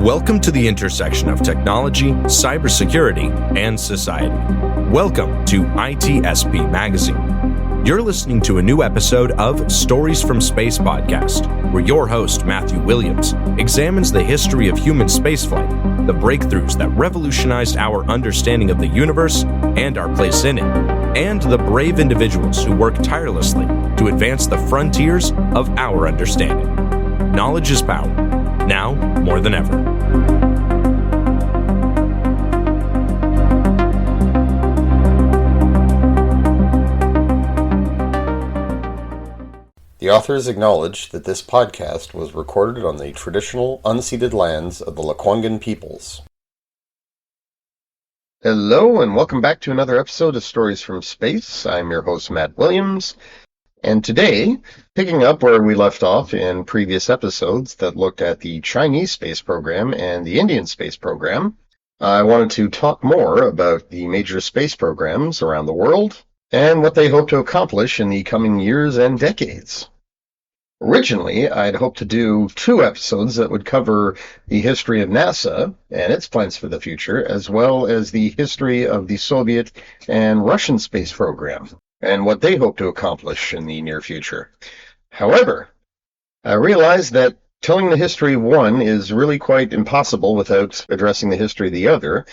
Welcome to the intersection of technology, cybersecurity, and society. Welcome to ITSP Magazine. You're listening to a new episode of Stories from Space podcast, where your host, Matthew Williams, examines the history of human spaceflight, the breakthroughs that revolutionized our understanding of the universe and our place in it, and the brave individuals who work tirelessly to advance the frontiers of our understanding. Knowledge is power, now more than ever. The authors acknowledge that this podcast was recorded on the traditional, unceded lands of the Lekwungen peoples. Hello, and welcome back to another episode of Stories from Space. I'm your host, Matt Williams, and today, picking up where we left off in previous episodes that looked at the Chinese space program and the Indian space program, I wanted to talk more about the major space programs around the world and what they hope to accomplish in the coming years and decades. Originally, I'd hoped to do 2 episodes that would cover the history of NASA and its plans for the future, as well as the history of the Soviet and Russian space program and what they hope to accomplish in the near future. However, I realized that telling the history of one is really quite impossible without addressing the history of the other,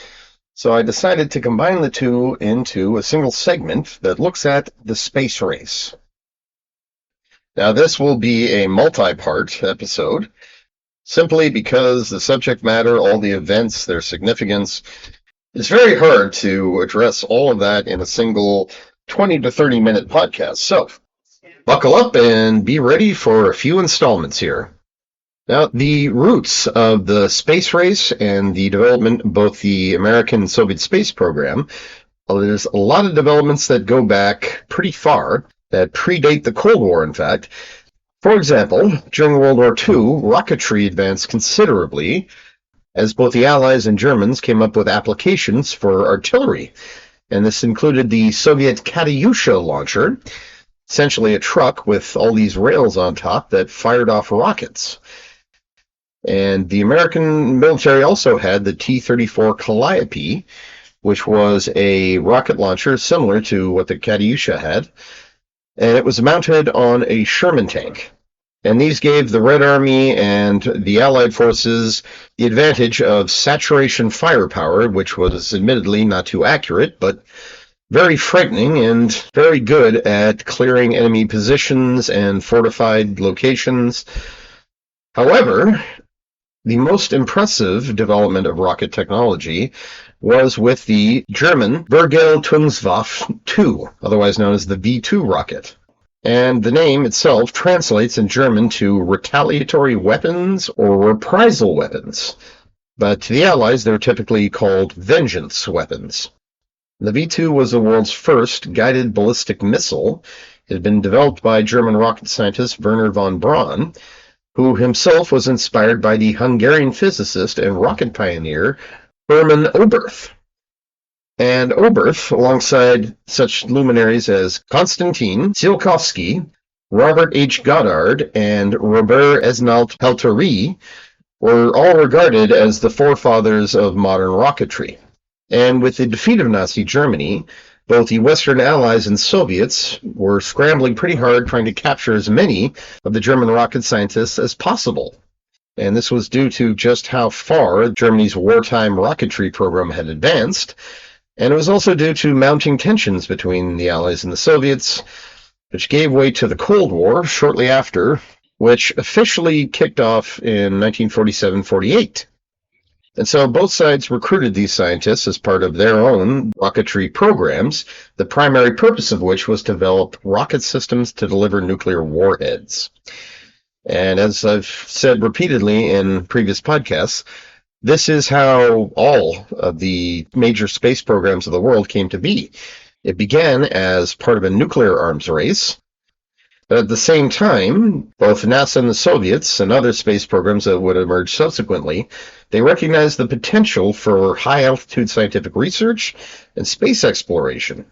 so I decided to combine the two into a single segment that looks at the space race. Now, this will be a multi-part episode, simply because the subject matter, all the events, their significance, it's very hard to address all of that in a single 20 to 30 minute podcast. So, buckle up and be ready for a few installments here. Now, the roots of the space race and the development of both the American and Soviet space program, well, there's a lot of developments that go back pretty far, that predate the Cold War, in fact. For example, during World War II, rocketry advanced considerably, as both the Allies and Germans came up with applications for artillery. And this included the Soviet Katyusha launcher, essentially a truck with all these rails on top that fired off rockets. And the American military also had the T-34 Calliope, which was a rocket launcher similar to what the Katyusha had, and it was mounted on a Sherman tank. And these gave the Red Army and the Allied forces the advantage of saturation firepower, which was admittedly not too accurate, but very frightening and very good at clearing enemy positions and fortified locations. However, the most impressive development of rocket technology was with the German Vergeltungswaffe 2, otherwise known as the V-2 rocket. And the name itself translates in German to retaliatory weapons or reprisal weapons. But to the Allies, they're typically called vengeance weapons. The V-2 was the world's first guided ballistic missile. It had been developed by German rocket scientist Wernher von Braun, who himself was inspired by the Hungarian physicist and rocket pioneer Hermann Oberth. And Oberth, alongside such luminaries as Konstantin Tsiolkovsky, Robert H. Goddard, and Robert Esnault Pelterie, were all regarded as the forefathers of modern rocketry. And with the defeat of Nazi Germany, both the Western Allies and Soviets were scrambling pretty hard trying to capture as many of the German rocket scientists as possible. And this was due to just how far Germany's wartime rocketry program had advanced, and it was also due to mounting tensions between the Allies and the Soviets, which gave way to the Cold War shortly after, which officially kicked off in 1947-48. And so both sides recruited these scientists as part of their own rocketry programs, the primary purpose of which was to develop rocket systems to deliver nuclear warheads. And as I've said repeatedly in previous podcasts, this is how all of the major space programs of the world came to be. It began as part of a nuclear arms race, But at the same time, both NASA and the Soviets and other space programs that would emerge subsequently, they recognized the potential for high-altitude scientific research and space exploration.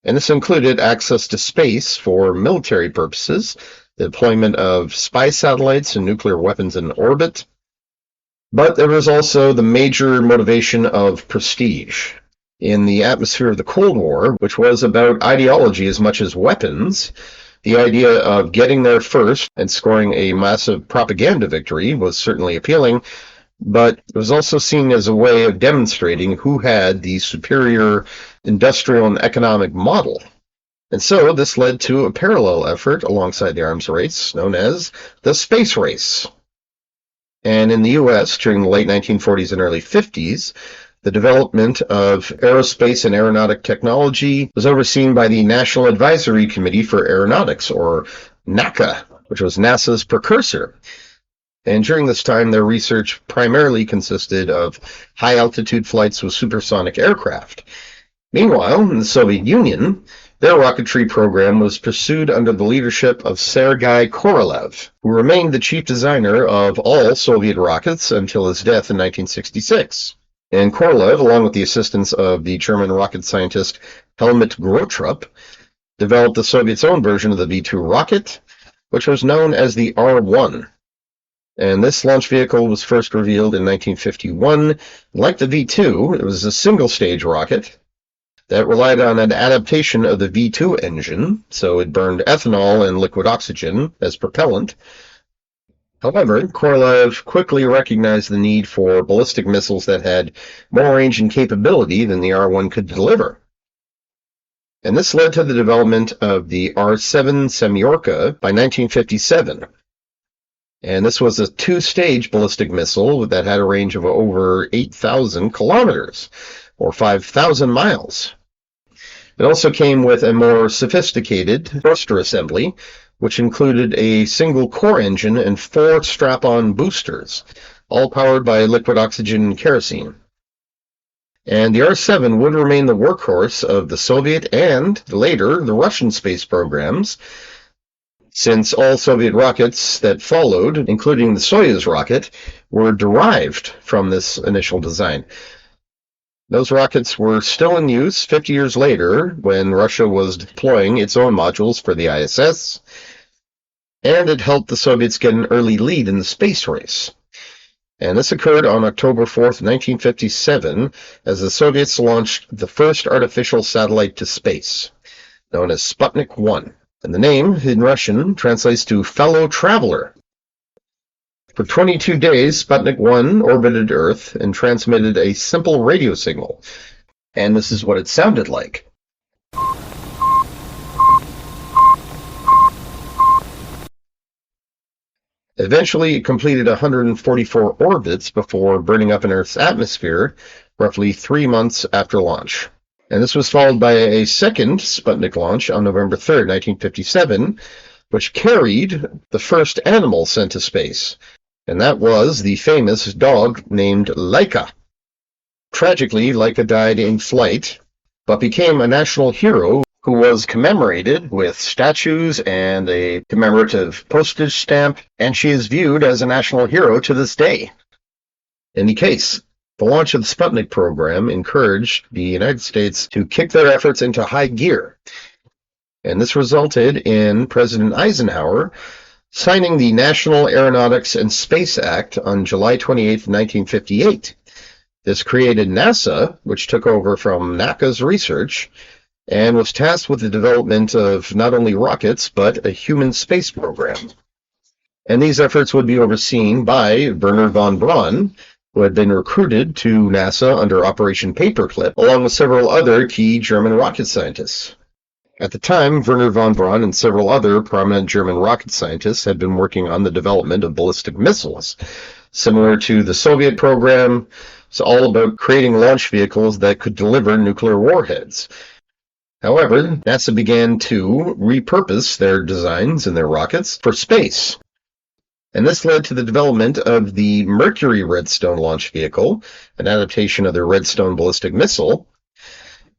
And this included access to space for military purposes, the deployment of spy satellites and nuclear weapons in orbit. But there was also the major motivation of prestige. In the atmosphere of the Cold War, which was about ideology as much as weapons, the idea of getting there first and scoring a massive propaganda victory was certainly appealing, but it was also seen as a way of demonstrating who had the superior industrial and economic model. And so this led to a parallel effort alongside the arms race known as the space race. And in the US, during the late 1940s and early 50s, the development of aerospace and aeronautic technology was overseen by the National Advisory Committee for Aeronautics, or NACA, which was NASA's precursor. And during this time, their research primarily consisted of high-altitude flights with supersonic aircraft. Meanwhile, in the Soviet Union, their rocketry program was pursued under the leadership of Sergei Korolev, who remained the chief designer of all Soviet rockets until his death in 1966. And Korolev, along with the assistance of the German rocket scientist Helmut Grotrup, developed the Soviets' own version of the V-2 rocket, which was known as the R-1. And this launch vehicle was first revealed in 1951. Like the V-2, it was a single-stage rocket that relied on an adaptation of the V-2 engine, so it burned ethanol and liquid oxygen as propellant. However, Korolev quickly recognized the need for ballistic missiles that had more range and capability than the R-1 could deliver. And this led to the development of the R-7 Semyorka by 1957. And this was a two-stage ballistic missile that had a range of over 8,000 kilometers, or 5,000 miles. It also came with a more sophisticated thruster assembly, which included a single core engine and 4 strap-on boosters, all powered by liquid oxygen and kerosene. And the R-7 would remain the workhorse of the Soviet and, later, the Russian space programs, since all Soviet rockets that followed, including the Soyuz rocket, were derived from this initial design. Those rockets were still in use 50 years later when Russia was deploying its own modules for the ISS, and it helped the Soviets get an early lead in the space race. And this occurred on October 4th, 1957, as the Soviets launched the first artificial satellite to space, known as Sputnik 1. And the name, in Russian, translates to fellow traveler. For 22 days, Sputnik 1 orbited Earth and transmitted a simple radio signal. And this is what it sounded like. Eventually, it completed 144 orbits before burning up in Earth's atmosphere roughly 3 months after launch. And this was followed by a second Sputnik launch on November 3rd, 1957, which carried the first animal sent to space. And that was the famous dog named Laika. Tragically, Laika died in flight, but became a national hero who was commemorated with statues and a commemorative postage stamp, and she is viewed as a national hero to this day. In any case, the launch of the Sputnik program encouraged the United States to kick their efforts into high gear, and this resulted in President Eisenhower signing the National Aeronautics and Space Act on July 28, 1958. This created NASA, which took over from NACA's research, and was tasked with the development of not only rockets, but a human space program. And these efforts would be overseen by Wernher von Braun, who had been recruited to NASA under Operation Paperclip, along with several other key German rocket scientists. At the time, Wernher von Braun and several other prominent German rocket scientists had been working on the development of ballistic missiles. Similar to the Soviet program, it's all about creating launch vehicles that could deliver nuclear warheads. However, NASA began to repurpose their designs and their rockets for space. And this led to the development of the Mercury Redstone launch vehicle, an adaptation of the Redstone ballistic missile,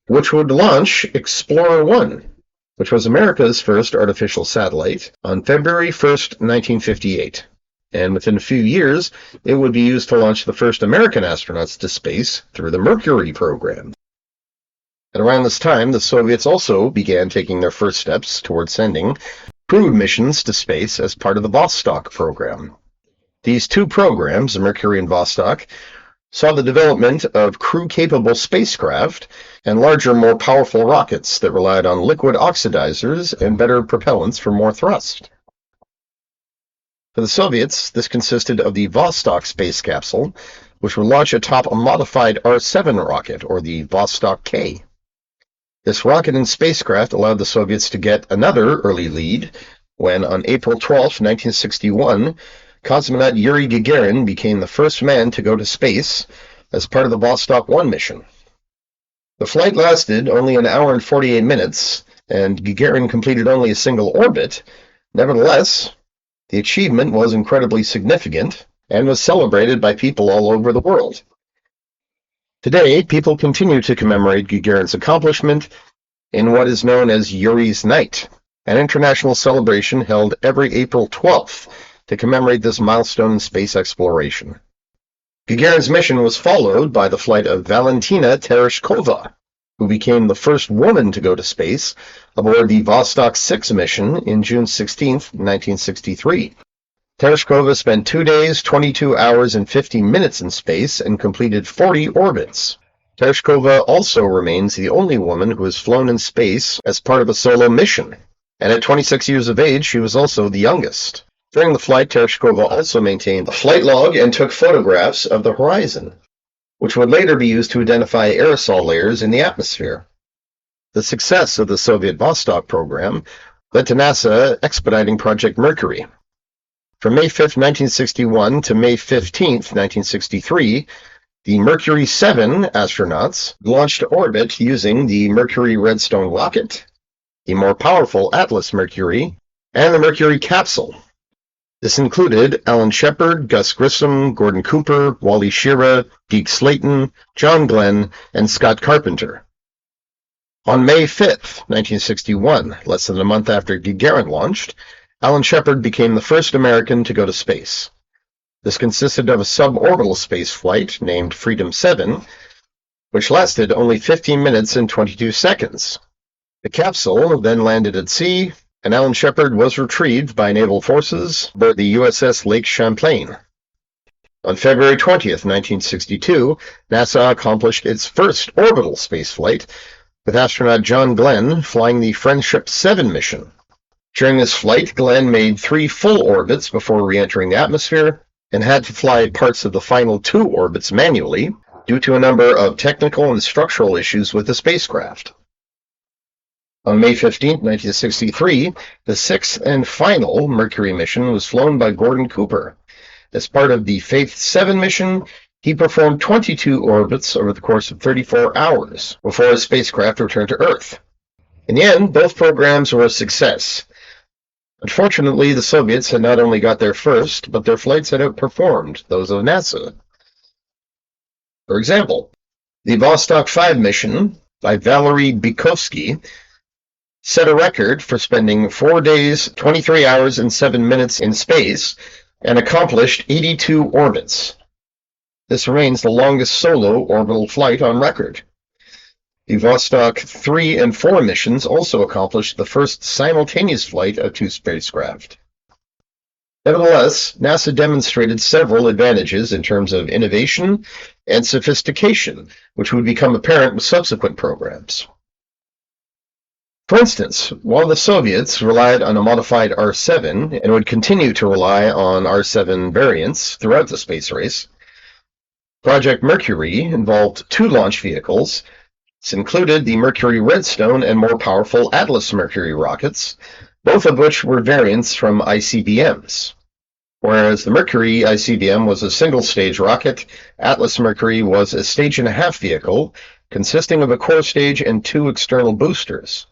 which would launch Explorer 1. which was America's first artificial satellite, on February 1st, 1958. And within a few years, it would be used to launch the first American astronauts to space through the Mercury program. At around this time, the Soviets also began taking their first steps towards sending crewed missions to space as part of the Vostok program. These two programs, Mercury and Vostok, saw the development of crew-capable spacecraft and larger, more powerful rockets that relied on liquid oxidizers and better propellants for more thrust. For the Soviets, this consisted of the Vostok space capsule, which would launch atop a modified R-7 rocket, or the Vostok K. This rocket and spacecraft allowed the Soviets to get another early lead when, on April 12, 1961, cosmonaut Yuri Gagarin became the first man to go to space as part of the Vostok 1 mission. The flight lasted only an hour and 48 minutes, and Gagarin completed only a single orbit. Nevertheless, the achievement was incredibly significant and was celebrated by people all over the world. Today, people continue to commemorate Gagarin's accomplishment in what is known as Yuri's Night, an international celebration held every April 12th to commemorate this milestone in space exploration. Gagarin's mission was followed by the flight of Valentina Tereshkova, who became the first woman to go to space aboard the Vostok 6 mission in June 16, 1963. Tereshkova spent 2 days, 22 hours, and 50 minutes in space and completed 40 orbits. Tereshkova also remains the only woman who has flown in space as part of a solo mission, and at 26 years of age, she was also the youngest. During the flight, Tereshkova also maintained a flight log and took photographs of the horizon, which would later be used to identify aerosol layers in the atmosphere. The success of the Soviet Vostok program led to NASA expediting Project Mercury. From May 5, 1961 to May 15, 1963, the Mercury 7 astronauts launched to orbit using the Mercury Redstone rocket, the more powerful Atlas Mercury, and the Mercury capsule. This included Alan Shepard, Gus Grissom, Gordon Cooper, Wally Schirra, Deke Slayton, John Glenn, and Scott Carpenter. On May 5, 1961, less than a month after Gagarin launched, Alan Shepard became the first American to go to space. This consisted of a suborbital space flight named Freedom 7, which lasted only 15 minutes and 22 seconds. The capsule then landed at sea, and Alan Shepard was retrieved by naval forces aboard the USS Lake Champlain. On February 20, 1962, NASA accomplished its first orbital spaceflight, with astronaut John Glenn flying the Friendship 7 mission. During this flight, Glenn made 3 full orbits before re-entering the atmosphere and had to fly parts of the final 2 orbits manually due to a number of technical and structural issues with the spacecraft. On May 15, 1963, the 6th and final Mercury mission was flown by Gordon Cooper. As part of the Faith 7 mission, he performed 22 orbits over the course of 34 hours before his spacecraft returned to Earth. In the end, both programs were a success. Unfortunately, the Soviets had not only got there first, but their flights had outperformed those of NASA. For example, the Vostok 5 mission by Valery Bykovsky set a record for spending 4 days, 23 hours, and 7 minutes in space and accomplished 82 orbits. This remains the longest solo orbital flight on record. The Vostok 3 and 4 missions also accomplished the first simultaneous flight of 2 spacecraft. Nevertheless, NASA demonstrated several advantages in terms of innovation and sophistication, which would become apparent with subsequent programs. For instance, while the Soviets relied on a modified R-7 and would continue to rely on R-7 variants throughout the space race, Project Mercury involved 2 launch vehicles. This included the Mercury Redstone and more powerful Atlas Mercury rockets, both of which were variants from ICBMs. Whereas the Mercury ICBM was a single-stage rocket, Atlas Mercury was a stage-and-a-half vehicle consisting of a core stage and 2 external boosters.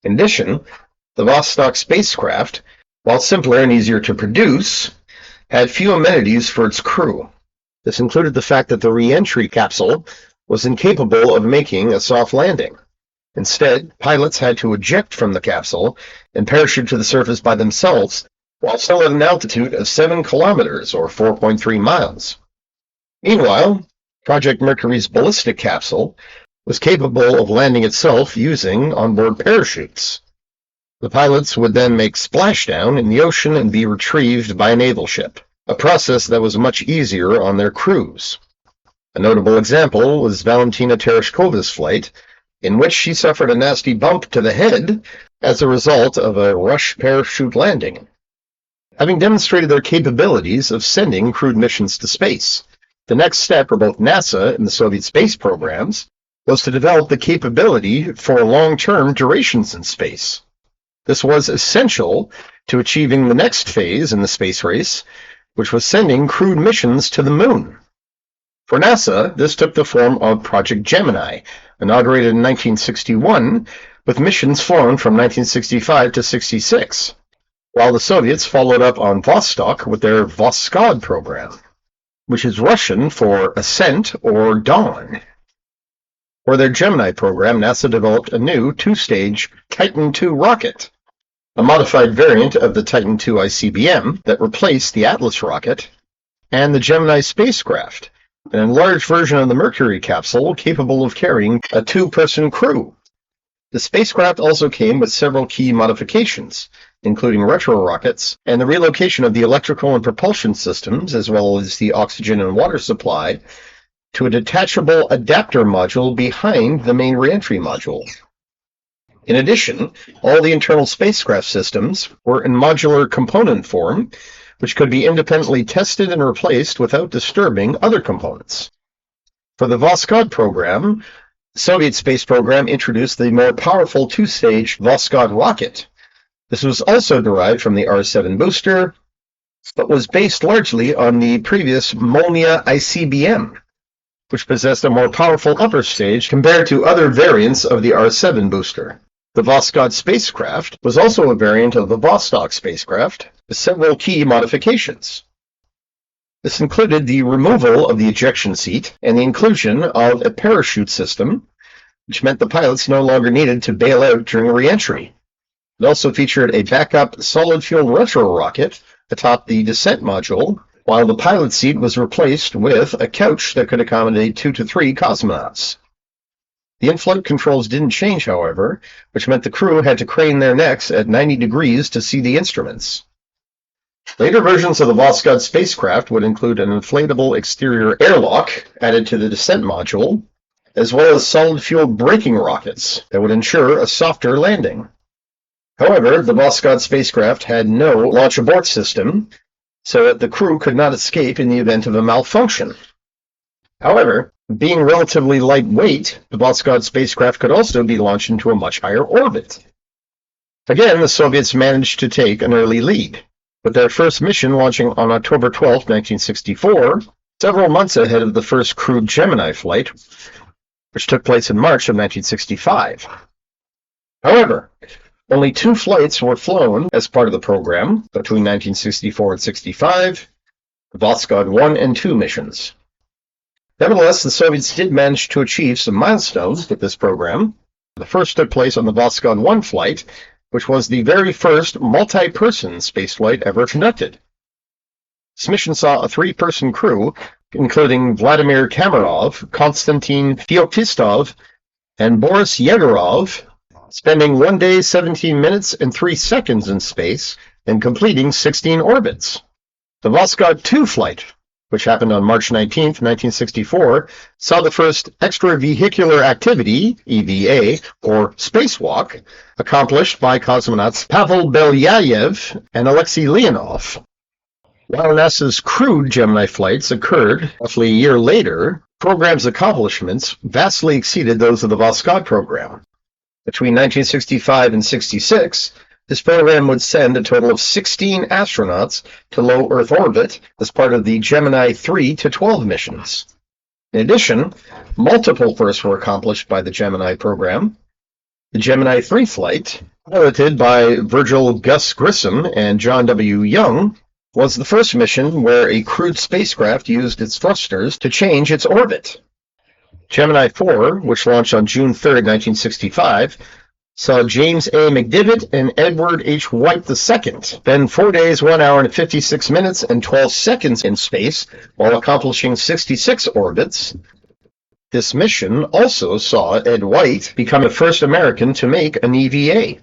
In addition, the Vostok spacecraft, while simpler and easier to produce, had few amenities for its crew. This included the fact that the re-entry capsule was incapable of making a soft landing. Instead, pilots had to eject from the capsule and parachute to the surface by themselves while still at an altitude of 7 kilometers or 4.3 miles. Meanwhile, Project Mercury's ballistic capsule was capable of landing itself using onboard parachutes. The pilots would then make splashdown in the ocean and be retrieved by a naval ship, a process that was much easier on their crews. A notable example was Valentina Tereshkova's flight, in which she suffered a nasty bump to the head as a result of a rush parachute landing. Having demonstrated their capabilities of sending crewed missions to space, the next step for both NASA and the Soviet space programs was to develop the capability for long-term durations in space. This was essential to achieving the next phase in the space race, which was sending crewed missions to the moon. For NASA, this took the form of Project Gemini, inaugurated in 1961, with missions flown from 1965 to 66, while the Soviets followed up on Vostok with their Voskhod program, which is Russian for ascent or dawn. For their Gemini program, NASA developed a new two-stage Titan II rocket, a modified variant of the Titan II ICBM that replaced the Atlas rocket, and the Gemini spacecraft, an enlarged version of the Mercury capsule capable of carrying a two-person crew. The spacecraft also came with several key modifications, including retro rockets and the relocation of the electrical and propulsion systems, as well as the oxygen and water supply, to a detachable adapter module behind the main reentry module. In addition, all the internal spacecraft systems were in modular component form, which could be independently tested and replaced without disturbing other components. For the Voskhod program, the Soviet space program introduced the more powerful two-stage Voskhod rocket. This was also derived from the R-7 booster, but was based largely on the previous Molniya ICBM, which possessed a more powerful upper stage compared to other variants of the R-7 booster. The Voskhod spacecraft was also a variant of the Vostok spacecraft, with several key modifications. This included the removal of the ejection seat and the inclusion of a parachute system, which meant the pilots no longer needed to bail out during re-entry. It also featured a backup solid-fuel retro rocket atop the descent module, while the pilot seat was replaced with a couch that could accommodate 2 to 3 cosmonauts. The in-flight controls didn't change, however, which meant the crew had to crane their necks at 90 degrees to see the instruments. Later versions of the Voskhod spacecraft would include an inflatable exterior airlock added to the descent module, as well as solid-fuel braking rockets that would ensure a softer landing. However, the Voskhod spacecraft had no launch abort system, so that the crew could not escape in the event of a malfunction. However, being relatively lightweight, the Voskhod spacecraft could also be launched into a much higher orbit. Again, the Soviets managed to take an early lead, with their first mission launching on October 12, 1964, several months ahead of the first crewed Gemini flight, which took place in March of 1965. However, only 2 flights were flown as part of the program between 1964 and 65, the Voskhod 1 and 2 missions. Nevertheless, the Soviets did manage to achieve some milestones with this program. The first took place on the Voskhod 1 flight, which was the very first multi-person spaceflight ever conducted. This mission saw a 3-person crew, including Vladimir Kamarov, Konstantin Feoktistov, and Boris Yegorov, spending 1 day, 17 minutes, and 3 seconds in space and completing 16 orbits. The Voskhod 2 flight, which happened on March 19, 1964, saw the first extravehicular activity, EVA, or spacewalk, accomplished by cosmonauts Pavel Belyayev and Alexei Leonov. While NASA's crewed Gemini flights occurred roughly a year later, the program's accomplishments vastly exceeded those of the Voskhod program. Between 1965 and 66, this program would send a total of 16 astronauts to low Earth orbit as part of the Gemini 3 to 12 missions. In addition, multiple firsts were accomplished by the Gemini program. The Gemini 3 flight, piloted by Virgil Gus Grissom and John W. Young, was the first mission where a crewed spacecraft used its thrusters to change its orbit. Gemini 4, which launched on June 3rd, 1965, saw James A. McDivitt and Edward H. White II spend 4 days, 1 hour, and 56 minutes and 12 seconds in space while accomplishing 66 orbits. This mission also saw Ed White become the first American to make an EVA.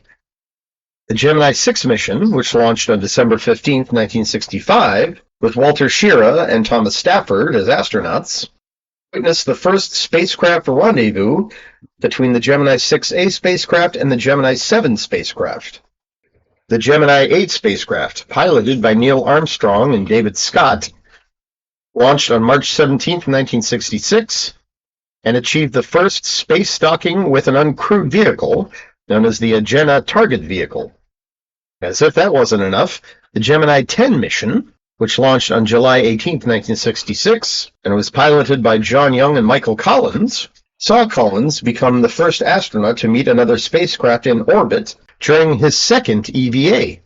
The Gemini 6 mission, which launched on December 15, 1965, with Walter Schirra and Thomas Stafford as astronauts, witnessed the first spacecraft rendezvous between the Gemini 6A spacecraft and the Gemini 7 spacecraft. The Gemini 8 spacecraft, piloted by Neil Armstrong and David Scott, launched on March 17, 1966, and achieved the first space docking with an uncrewed vehicle known as the Agena Target Vehicle. As if that wasn't enough, the Gemini 10 mission, which launched on July 18, 1966, and was piloted by John Young and Michael Collins, saw Collins become the first astronaut to meet another spacecraft in orbit during his second EVA.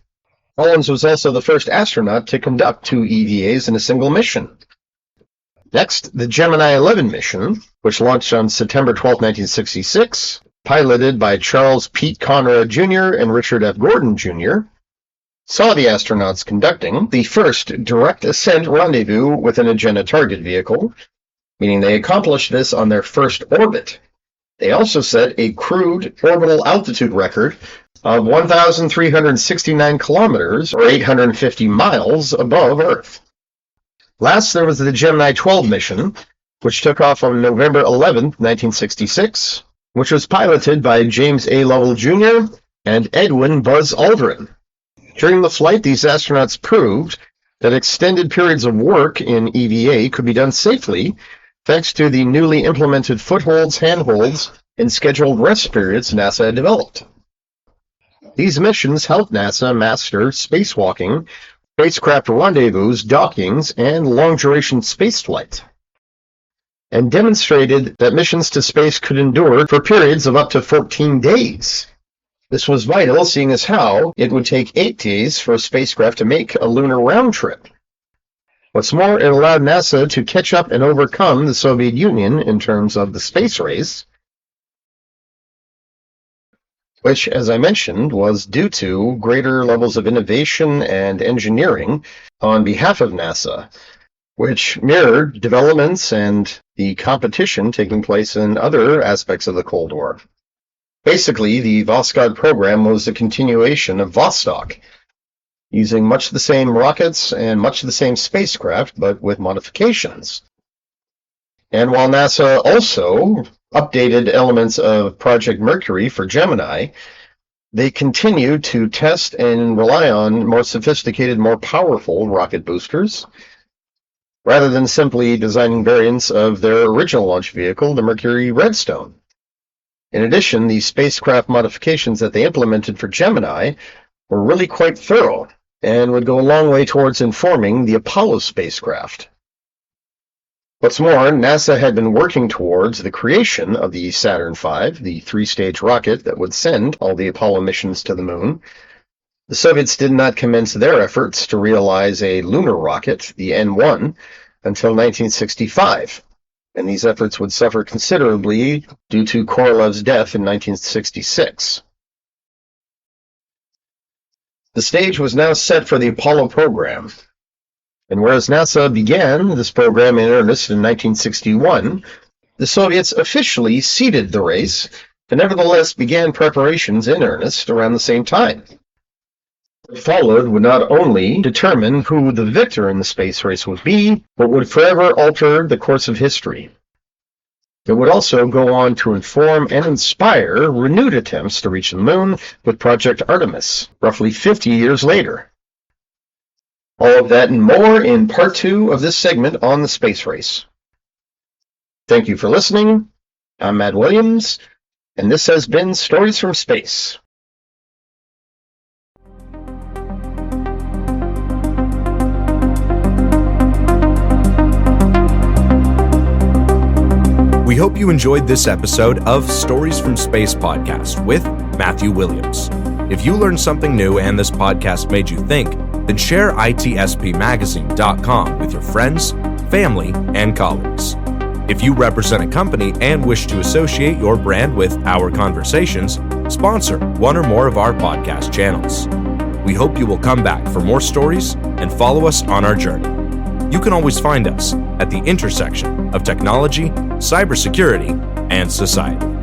Collins was also the first astronaut to conduct 2 EVAs in a single mission. Next, the Gemini 11 mission, which launched on September 12, 1966, piloted by Charles Pete Conrad Jr. and Richard F. Gordon Jr., saw the astronauts conducting the first direct ascent rendezvous with an Agena Target Vehicle, meaning they accomplished this on their first orbit. They also set a crewed orbital altitude record of 1,369 kilometers, or 850 miles, above Earth. Last, there was the Gemini 12 mission, which took off on November 11, 1966, which was piloted by James A. Lovell Jr. and Edwin Buzz Aldrin. During the flight, these astronauts proved that extended periods of work in EVA could be done safely thanks to the newly implemented footholds, handholds, and scheduled rest periods NASA had developed. These missions helped NASA master spacewalking, spacecraft rendezvous, dockings, and long-duration spaceflight, and demonstrated that missions to space could endure for periods of up to 14 days. This was vital, seeing as how it would take 8 days for a spacecraft to make a lunar round trip. What's more, it allowed NASA to catch up and overcome the Soviet Union in terms of the space race, which, as I mentioned, was due to greater levels of innovation and engineering on behalf of NASA, which mirrored developments and the competition taking place in other aspects of the Cold War. Basically, the Voskhod program was a continuation of Vostok, using much the same rockets and much the same spacecraft, but with modifications. And while NASA also updated elements of Project Mercury for Gemini, they continued to test and rely on more sophisticated, more powerful rocket boosters, rather than simply designing variants of their original launch vehicle, the Mercury Redstone. In addition, the spacecraft modifications that they implemented for Gemini were really quite thorough and would go a long way towards informing the Apollo spacecraft. What's more, NASA had been working towards the creation of the Saturn V, the 3-stage rocket that would send all the Apollo missions to the moon. The Soviets did not commence their efforts to realize a lunar rocket, the N-1, until 1965. And these efforts would suffer considerably due to Korolev's death in 1966. The stage was now set for the Apollo program, and whereas NASA began this program in earnest in 1961, the Soviets officially seeded the race, but nevertheless began preparations in earnest around the same time. What followed would not only determine who the victor in the space race would be, but would forever alter the course of history. It would also go on to inform and inspire renewed attempts to reach the moon with Project Artemis, roughly 50 years later. All of that and more in part 2 of this segment on the space race. Thank you for listening. I'm Matt Williams, and this has been Stories from Space. We hope you enjoyed this episode of Stories from Space podcast with Matthew Williams. If you learned something new and this podcast made you think, then share itspmagazine.com with your friends, family, and colleagues. If you represent a company and wish to associate your brand with our conversations, sponsor one or more of our podcast channels. We hope you will come back for more stories and follow us on our journey. You can always find us at the intersection of technology, cybersecurity, and society.